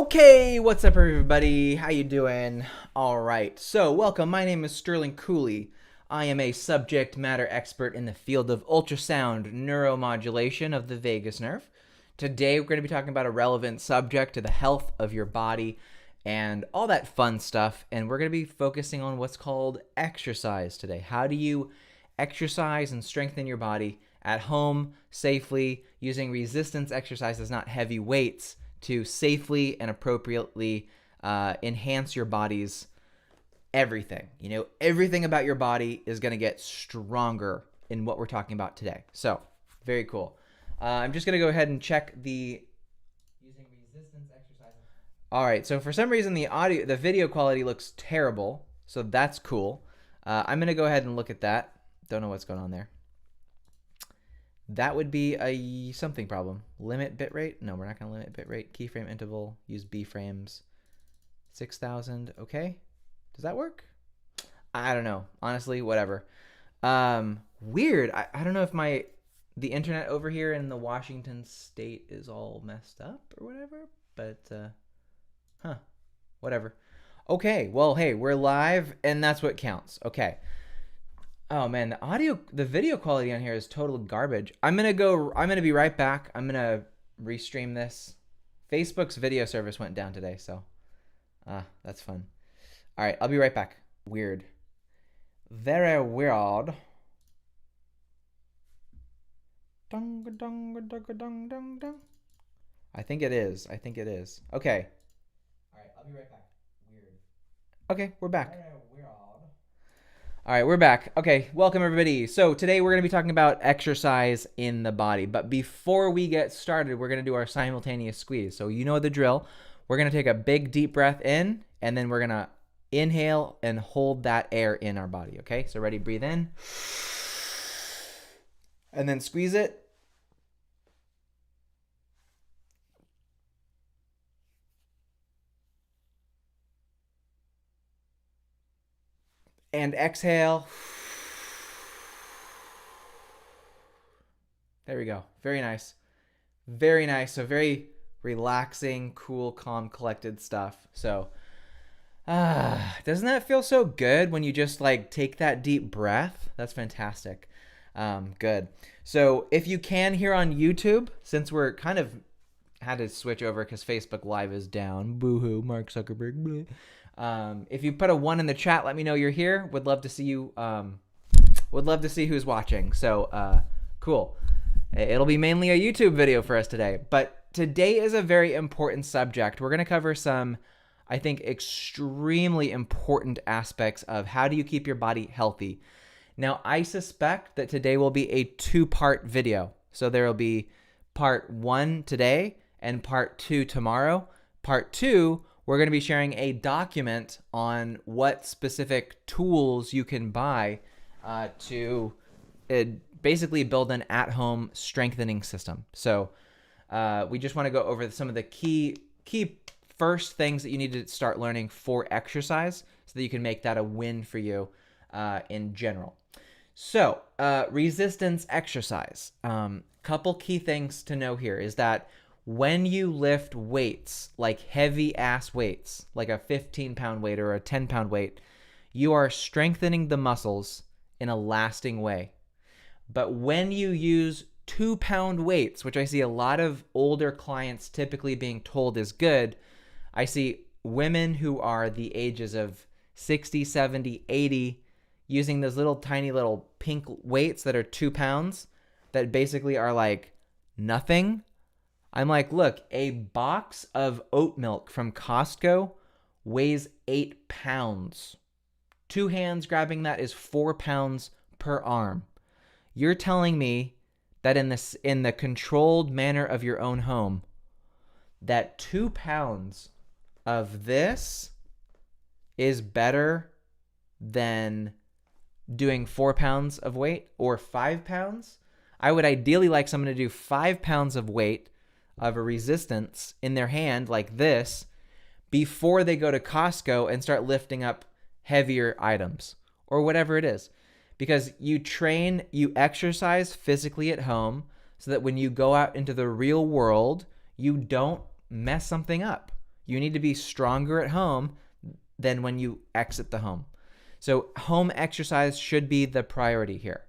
Okay, what's up everybody? How you doing? All right, so welcome. My name is Sterling Cooley. I am a subject matter expert in the field of ultrasound neuromodulation of the vagus nerve. Today we're going to be talking about a relevant subject to the health of your body and all that fun stuff, and we're going to be focusing on what's called exercise today. How do you exercise and strengthen your body at home safely using resistance exercises, not heavy weights, to safely and appropriately enhance your body's everything. You know, everything about your body is going to get stronger in what we're talking about today. So, very cool. I'm just going to go ahead and check the using resistance exercises. All right, so for some reason the video quality looks terrible, so that's cool. I'm going to go ahead and look at that. Don't know what's going on there. That would be a something problem. Limit bitrate? No, we're not going to limit bitrate. Keyframe interval, use B frames. 6,000, okay. Does that work? I don't know. Honestly, whatever. Weird. I don't know if the internet over here in the Washington state is all messed up or whatever, but whatever. Okay, well, hey, we're live and that's what counts. Okay. Oh man, the video quality on here is total garbage. I'm gonna be right back. I'm gonna restream this. Facebook's video service went down today, so that's fun. All right, I'll be right back. Weird. Very weird. Dung dung dung dung dung dung. I think it is. Okay. All right, I'll be right back. Weird. Okay, we're back. Very weird. All right, we're back. Okay, welcome everybody. So today we're going to be talking about exercise in the body. But before we get started, we're going to do our simultaneous squeeze. So you know the drill. We're going to take a big deep breath in, and then we're going to inhale and hold that air in our body. Okay, so ready, breathe in. And then squeeze it. And exhale. There we go. Very nice. Very nice. So very relaxing, cool, calm, collected stuff. So doesn't that feel so good when you just like take that deep breath? That's fantastic. Good. So if you can here on YouTube, since we're kind of had to switch over because Facebook Live is down. Boo-hoo, Mark Zuckerberg. Bleh. If you put a 1 in the chat, let me know you're here. Would love to see you. Would love to see who's watching. So cool. It'll be mainly a YouTube video for us today. But today is a very important subject. We're going to cover some, I think, extremely important aspects of how do you keep your body healthy. Now, I suspect that today will be a 2-part video. So there will be part 1 today and part 2 tomorrow. Part 2, we're going to be sharing a document on what specific tools you can buy to basically build an at-home strengthening system. So we just want to go over some of the key first things that you need to start learning for exercise so that you can make that a win for you in general. So resistance exercise. Couple key things to know here is that when you lift weights, like heavy ass weights, like a 15-pound weight or a 10-pound weight, you are strengthening the muscles in a lasting way. But when you use 2-pound weights, which I see a lot of older clients typically being told is good, I see women who are the ages of 60, 70, 80 using those little tiny little pink weights that are 2 pounds that basically are like nothing. I'm like, look, a box of oat milk from Costco weighs 8 pounds. 2 hands grabbing that is 4 pounds per arm. You're telling me that in the controlled manner of your own home, that 2 pounds of this is better than doing 4 pounds of weight or 5 pounds? I would ideally like someone to do 5 pounds of weight of a resistance in their hand like this before they go to Costco and start lifting up heavier items or whatever it is. Because you exercise physically at home so that when you go out into the real world, you don't mess something up. You need to be stronger at home than when you exit the home. So home exercise should be the priority here.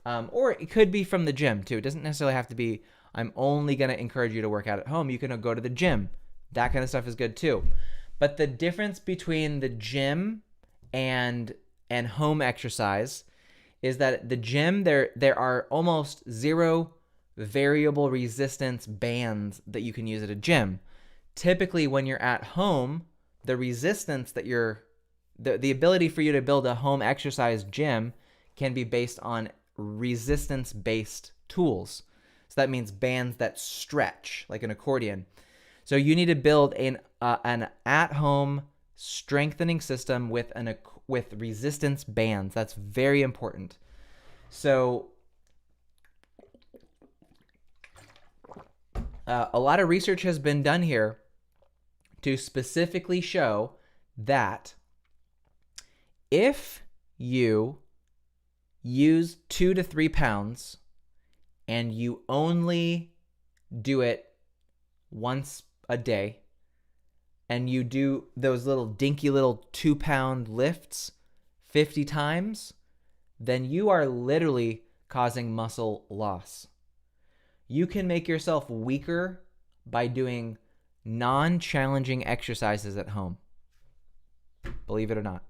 Or it could be from the gym too. It doesn't necessarily have to be, I'm only going to encourage you to work out at home. You can go to the gym. That kind of stuff is good too. But the difference between the gym and home exercise is that at the gym, there are almost zero variable resistance bands that you can use at a gym. Typically, when you're at home, the resistance that the ability for you to build a home exercise gym can be based on resistance-based tools. So that means bands that stretch like an accordion. So you need to build an at-home strengthening system with resistance bands. That's very important. So a lot of research has been done here to specifically show that if you use 2 to 3 pounds and you only do it once a day, and you do those little dinky little 2-pound lifts 50 times, then you are literally causing muscle loss. You can make yourself weaker by doing non-challenging exercises at home. Believe it or not.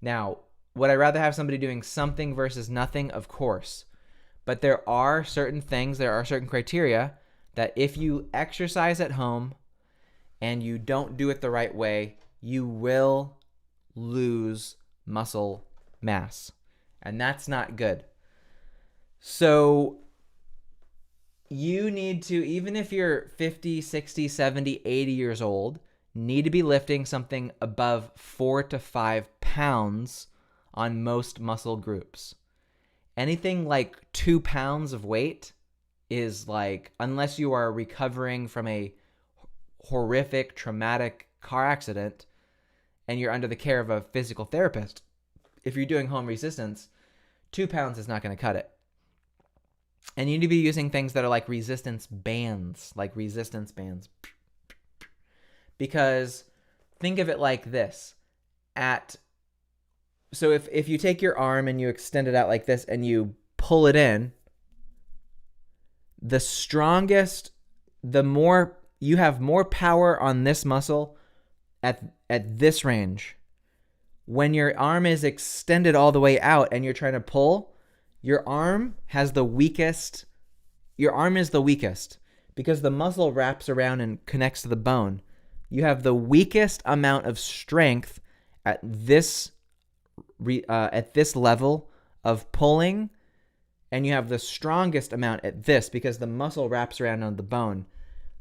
Now, would I rather have somebody doing something versus nothing? Of course. But there are certain things, there are certain criteria that if you exercise at home and you don't do it the right way, you will lose muscle mass. And that's not good. So you need to, even if you're 50, 60, 70, 80 years old, need to be lifting something above 4 to 5 pounds on most muscle groups. Anything like 2 pounds of weight is like, unless you are recovering from a horrific, traumatic car accident and you're under the care of a physical therapist, if you're doing home resistance, 2 pounds is not going to cut it. And you need to be using things that are like resistance bands. Because think of it like this. So if you take your arm and you extend it out like this and you pull it in, the more you have more power on this muscle at this range. When your arm is extended all the way out and you're trying to pull, your arm is the weakest because the muscle wraps around and connects to the bone. You have the weakest amount of strength at this level of pulling, and you have the strongest amount at this because the muscle wraps around on the bone.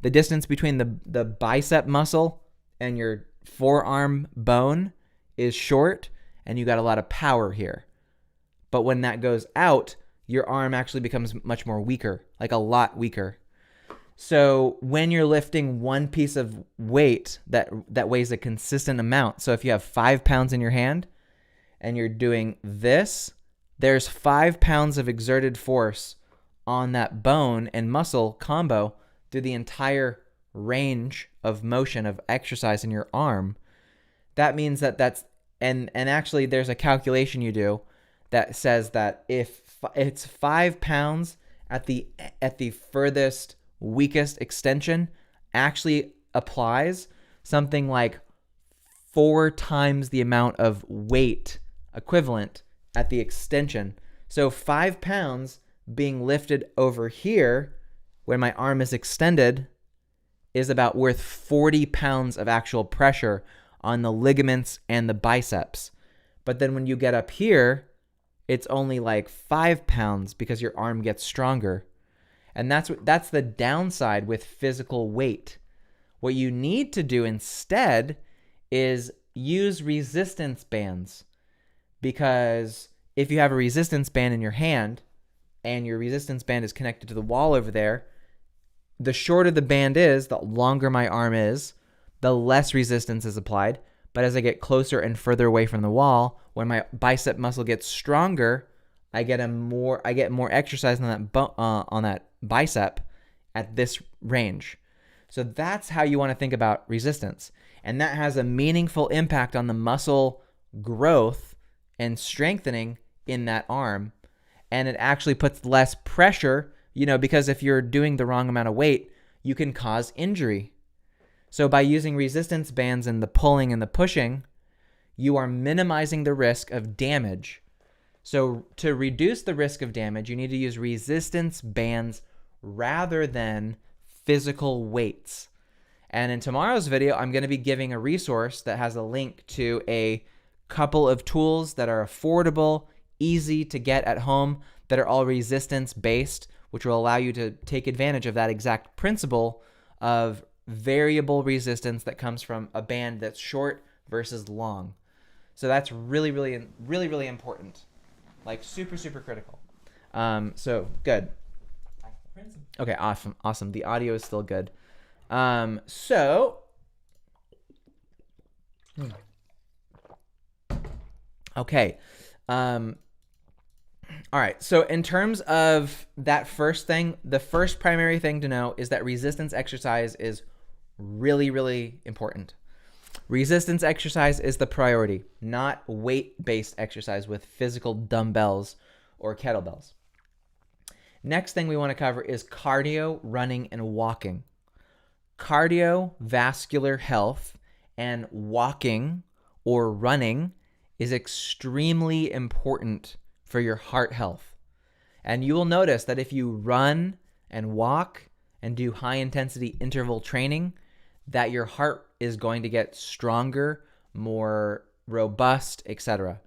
The distance between the bicep muscle and your forearm bone is short, and you got a lot of power here. But when that goes out, your arm actually becomes much more weaker, like a lot weaker. So when you're lifting one piece of weight that weighs a consistent amount, so if you have 5 pounds in your hand and you're doing this, there's 5 pounds of exerted force on that bone and muscle combo through the entire range of motion of exercise in your arm. That means that's, and actually there's a calculation you do that says that if it's 5 pounds at the furthest, weakest extension, actually applies something like 4 times the amount of weight equivalent at the extension. So 5 pounds being lifted over here when my arm is extended is about worth 40 pounds of actual pressure on the ligaments and the biceps. But then when you get up here, it's only like 5 pounds because your arm gets stronger. And that's the downside with physical weight. What you need to do instead is use resistance bands. Because if you have a resistance band in your hand and your resistance band is connected to the wall over there, the shorter the band is, the longer my arm is, the less resistance is applied. But as I get closer and further away from the wall, when my bicep muscle gets stronger, I get more exercise on that bicep at this range. So that's how you want to think about resistance. And that has a meaningful impact on the muscle growth and strengthening in that arm. And it actually puts less pressure, because if you're doing the wrong amount of weight, you can cause injury. So by using resistance bands in the pulling and the pushing, you are minimizing the risk of damage. So to reduce the risk of damage, you need to use resistance bands rather than physical weights. And in tomorrow's video, I'm going to be giving a resource that has a link to a couple of tools that are affordable, easy to get at home, that are all resistance based, which will allow you to take advantage of that exact principle of variable resistance that comes from a band that's short versus long. So that's really, really, really, really important. Like super, super critical. So good. Okay, awesome. The audio is still good. Okay. All right. So in terms of that first thing, the first primary thing to know is that resistance exercise is really, really important. Resistance exercise is the priority, not weight-based exercise with physical dumbbells or kettlebells. Next thing we want to cover is cardio, running, and walking. Cardiovascular health and walking or running is extremely important for your heart health. And you will notice that if you run and walk and do high-intensity interval training, that your heart is going to get stronger, more robust, etc.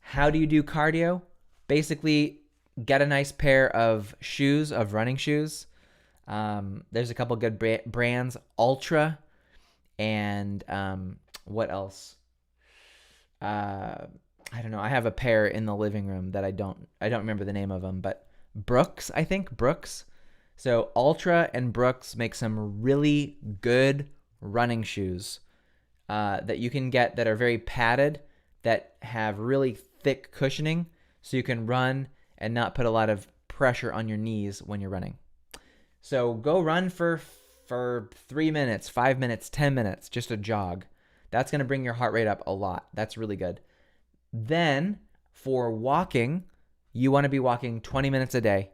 How do you do cardio? Basically, get a nice pair of shoes, of running shoes. There's a couple good brands, Ultra, and what else? I don't know. I have a pair in the living room that I don't remember the name of them, but Brooks, I think Brooks. So Ultra and Brooks make some really good running shoes that you can get that are very padded, that have really thick cushioning, so you can run and not put a lot of pressure on your knees when you're running. So go run for 3 minutes, 5 minutes, 10 minutes, just a jog. That's going to bring your heart rate up a lot. That's really good. Then for walking, you want to be walking 20 minutes a day.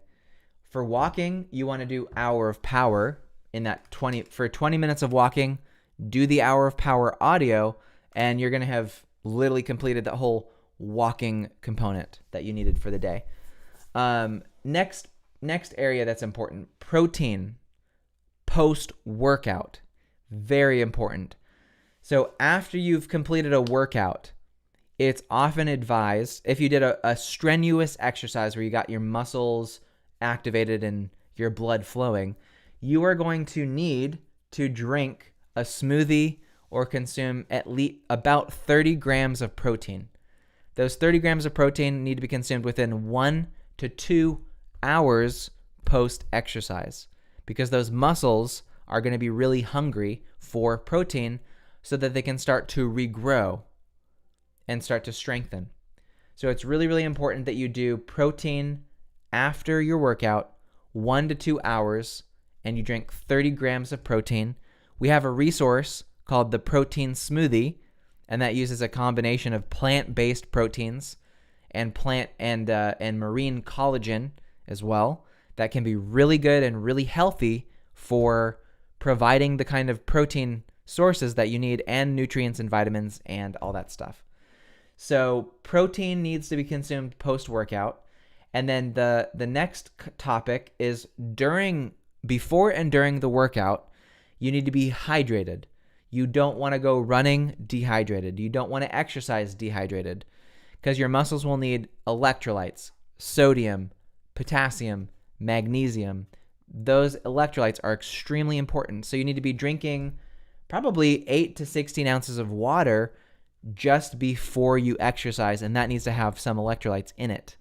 For walking, you want to do hour of power. In that 20 minutes of walking, do the hour of power audio, and you're going to have literally completed the whole walking component that you needed for the day. Next area that's important, protein post-workout. Very important. So after you've completed a workout, it's often advised, if you did a strenuous exercise where you got your muscles activated and your blood flowing, you are going to need to drink a smoothie or consume at least about 30 grams of protein. Those 30 grams of protein need to be consumed within 1 to 2 hours post-exercise, because those muscles are going to be really hungry for protein so that they can start to regrow and start to strengthen. So it's really, really important that you do protein after your workout, 1 to 2 hours, and you drink 30 grams of protein. We have a resource called the Protein Smoothie, and that uses a combination of plant-based proteins and plant and marine collagen as well. That can be really good and really healthy for providing the kind of protein sources that you need, and nutrients and vitamins and all that stuff. So protein needs to be consumed post-workout. And then the next topic is before and during the workout, you need to be hydrated. You don't want to go running dehydrated. You don't want to exercise dehydrated, because your muscles will need electrolytes, sodium, potassium, magnesium. Those electrolytes are extremely important. So you need to be drinking probably 8 to 16 ounces of water just before you exercise, and that needs to have some electrolytes in it.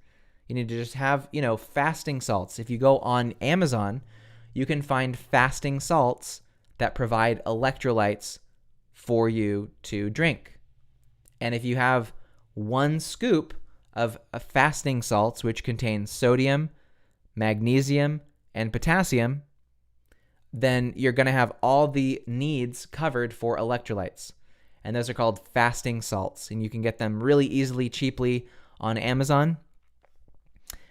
You need to just have, fasting salts. If you go on Amazon, you can find fasting salts that provide electrolytes for you to drink. And if you have 1 scoop of fasting salts, which contain sodium, magnesium, and potassium, then you're going to have all the needs covered for electrolytes. And those are called fasting salts. And you can get them really easily, cheaply on Amazon.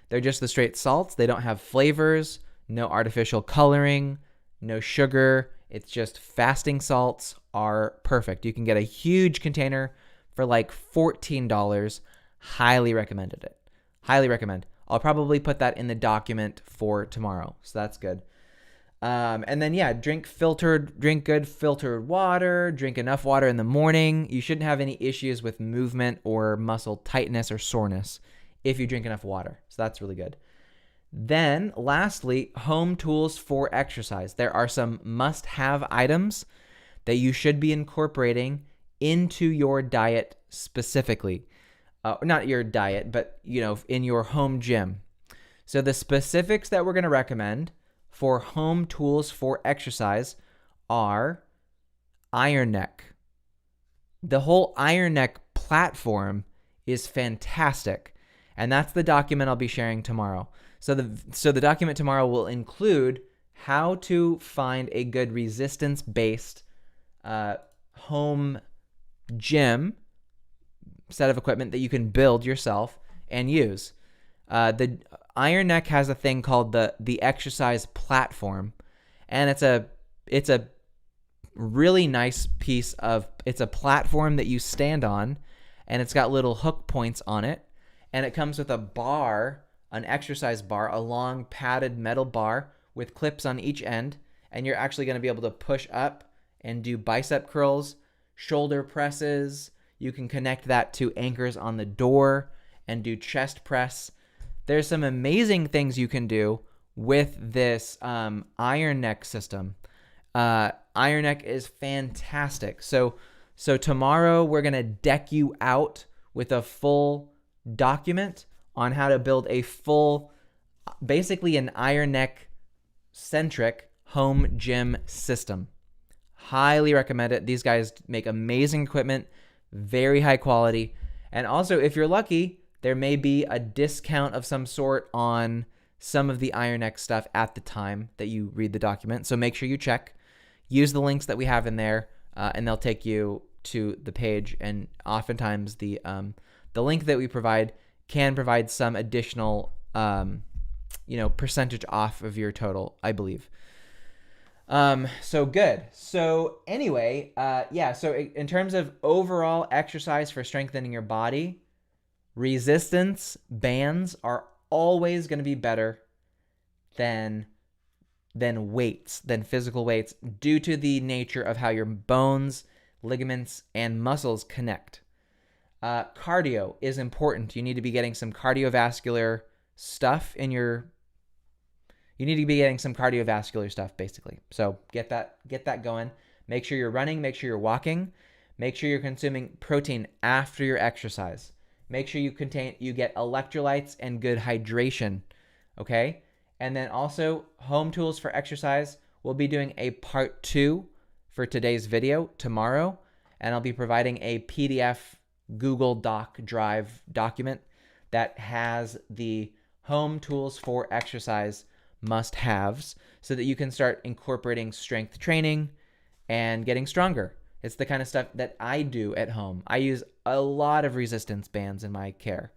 They're just the straight salts. They don't have flavors, no artificial coloring, no sugar. It's just fasting salts are perfect. You can get a huge container for like $14. Highly recommended it. Highly recommend. I'll probably put that in the document for tomorrow. So that's good. And then, yeah, drink good filtered water, drink enough water in the morning. You shouldn't have any issues with movement or muscle tightness or soreness if you drink enough water. So that's really good. Then lastly, home tools for exercise. There are some must-have items that you should be incorporating into your diet specifically. Not your diet, but in your home gym. So the specifics that we're going to recommend for home tools for exercise are Iron Neck. The whole Iron Neck platform is fantastic, and that's the document I'll be sharing tomorrow. So the document tomorrow will include how to find a good resistance-based home gym set of equipment that you can build yourself and use. The Iron Neck has a thing called the exercise platform, and it's a really nice piece of, it's a platform that you stand on, and it's got little hook points on it, and it comes with a bar, an exercise bar, a long padded metal bar with clips on each end, and you're actually going to be able to push up and do bicep curls, shoulder presses. You can connect that to anchors on the door and do chest press. There's some amazing things you can do with this Iron Neck system. Iron Neck is fantastic. So tomorrow we're going to deck you out with a full document on how to build a full, basically an Iron Neck centric home gym system. Highly recommend it. These guys make amazing equipment, very high quality. And also, if you're lucky, there may be a discount of some sort on some of the Iron Neck stuff at the time that you read the document. So make sure you check. Use the links that we have in there, and they'll take you to the page. And oftentimes the link that we provide can provide some additional percentage off of your total, I believe. So good. So anyway, so in terms of overall exercise for strengthening your body, resistance bands are always going to be better than physical weights, due to the nature of how your bones, ligaments, and muscles connect. Cardio is important. You need to be getting some cardiovascular stuff basically. So get that going. Make sure you're running, make sure you're walking, make sure you're consuming protein after your exercise. Make sure you get electrolytes and good hydration, okay? And then also home tools for exercise. We'll be doing a part 2 for today's video tomorrow, and I'll be providing a PDF Google Doc Drive document that has the home tools for exercise must-haves so that you can start incorporating strength training and getting stronger. It's the kind of stuff that I do at home. I use a lot of resistance bands in my care.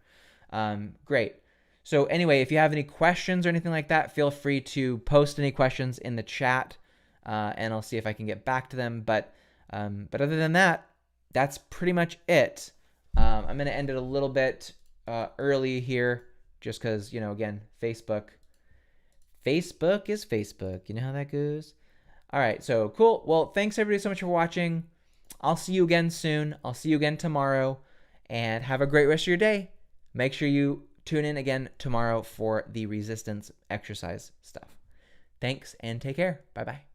Great. So anyway, if you have any questions or anything like that, feel free to post any questions in the chat, and I'll see if I can get back to them. But other than that, that's pretty much it. I'm going to end it a little bit early here just because, again, Facebook is Facebook. You know how that goes? All right, so cool. Well, thanks everybody so much for watching. I'll see you again soon. I'll see you again tomorrow, and have a great rest of your day. Make sure you tune in again tomorrow for the resistance exercise stuff. Thanks, and take care. Bye-bye.